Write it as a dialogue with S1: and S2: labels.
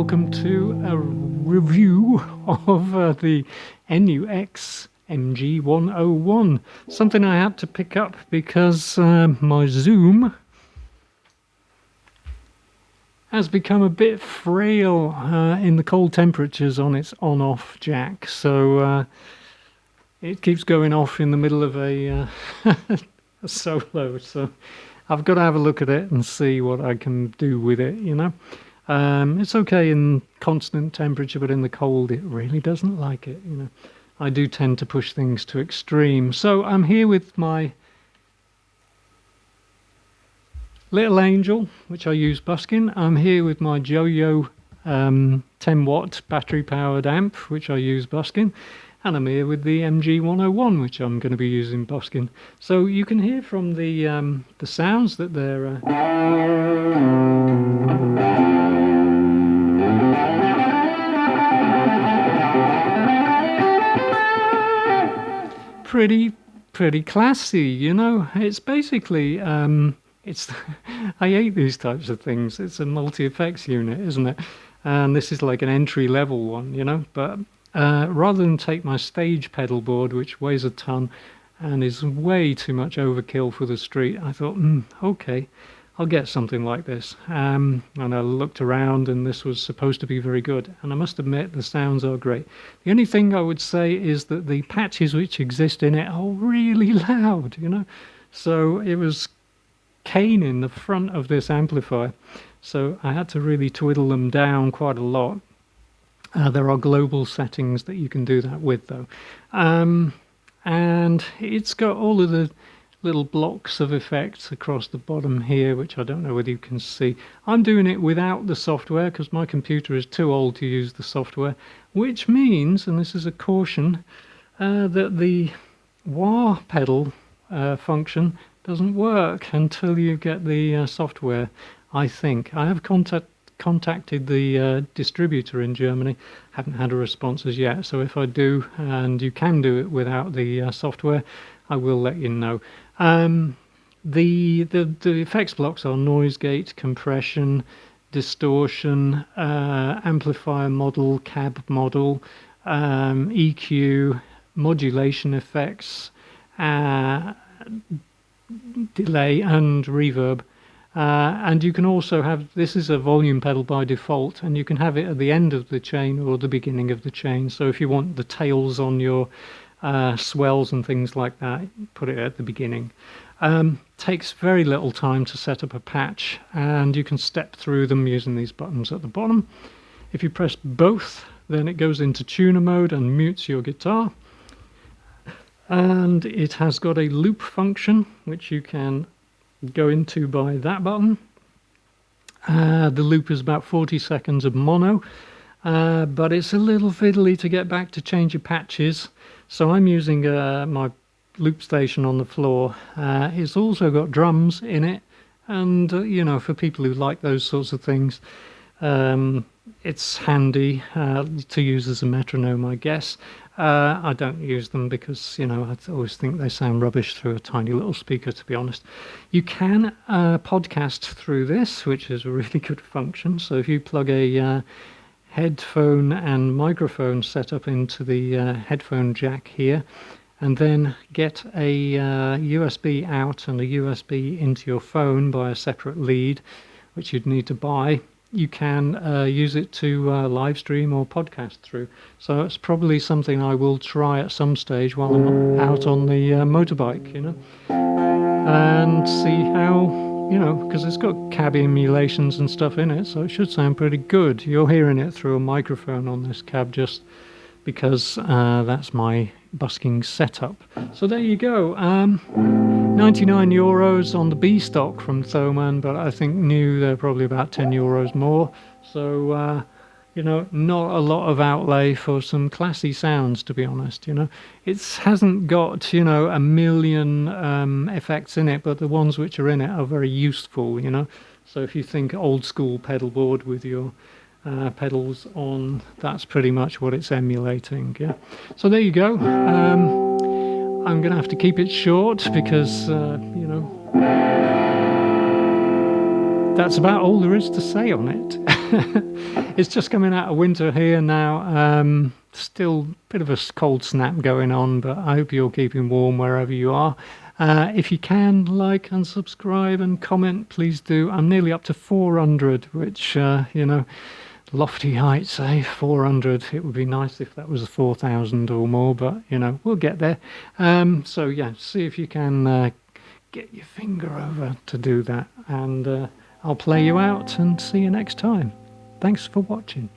S1: welcome to a review of the NUX MG101. Something I had to pick up because my Zoom has become a bit frail in the cold temperatures on its on-off jack, so it keeps going off in the middle of a, a solo, so I've got to have a look at it and see what I can do with it, you know. It's okay in constant temperature, but in the cold it really doesn't like it, you know. I do tend to push things to extreme. So I'm here with my little Angel, which I use busking. I'm here with my Joyo 10 watt battery powered amp, which I use busking. And I'm here with the MG101, which I'm going to be using busking. So you can hear from the sounds that they're pretty classy, you know. It's basically it's I hate these types of things. It's a multi-effects unit, isn't it? And this is like an entry level one, you know. But rather than take my stage pedal board, which weighs a ton and is way too much overkill for the street, I thought, okay, I'll get something like this. And I looked around, and this was supposed to be very good. And I must admit, the sounds are great. The only thing I would say is that the patches which exist in it are really loud, you know. So it was caning the front of this amplifier. So I had to really twiddle them down quite a lot. There are global settings that you can do that with, though. And it's got all of the little blocks of effects across the bottom here, which I don't know whether you can see. I'm doing it without the software because my computer is too old to use the software, which means, and this is a caution, that the wah pedal function doesn't work until you get the software, I think. I have contacted the distributor in Germany, haven't had a response as yet, so if I do, and you can do it without the software, I will let you know. The effects blocks are noise gate, compression, distortion, amplifier model, cab model, EQ, modulation effects, delay and reverb. And you can also have, this is a volume pedal by default, and you can have it at the end of the chain or the beginning of the chain. So if you want the tails on your swells and things like that, put it at the beginning. Takes very little time to set up a patch, and you can step through them using these buttons at the bottom. If you press both, then it goes into tuner mode and mutes your guitar. And it has got a loop function, which you can go into by that button. The loop is about 40 seconds of mono, but it's a little fiddly to get back to change your patches. So I'm using my loop station on the floor. It's also got drums in it, and you know, for people who like those sorts of things, it's handy to use as a metronome, I guess. I don't use them because, you know, I always think they sound rubbish through a tiny little speaker, to be honest. You can podcast through this, which is a really good function. So if you plug a headphone and microphone set up into the headphone jack here, and then get a USB out and a USB into your phone by a separate lead, which you'd need to buy, you can use it to live stream or podcast through. So it's probably something I will try at some stage while I'm out on the motorbike, you know, and see how, you know, because it's got cab emulations and stuff in it, so it should sound pretty good. You're hearing it through a microphone on this cab just because that's my busking setup. So there you go. 99 euros on the B stock from Thomann, but I think new they're probably about 10 euros more. So you know, not a lot of outlay for some classy sounds, to be honest. You know, it hasn't got, you know, a million effects in it, but the ones which are in it are very useful, you know. So if you think old school pedal board with your pedals on, that's pretty much what it's emulating. Yeah, so there you go. I'm gonna have to keep it short because you know, that's about all there is to say on it. It's just coming out of winter here now. Still a bit of a cold snap going on, but I hope you're keeping warm wherever you are. If you can, like and subscribe and comment, please do. I'm nearly up to 400, which, you know, lofty heights, eh? 400. It would be nice if that was 4,000 or more, but, you know, we'll get there. So, yeah, see if you can get your finger over to do that, and I'll play you out and see you next time. Thanks for watching.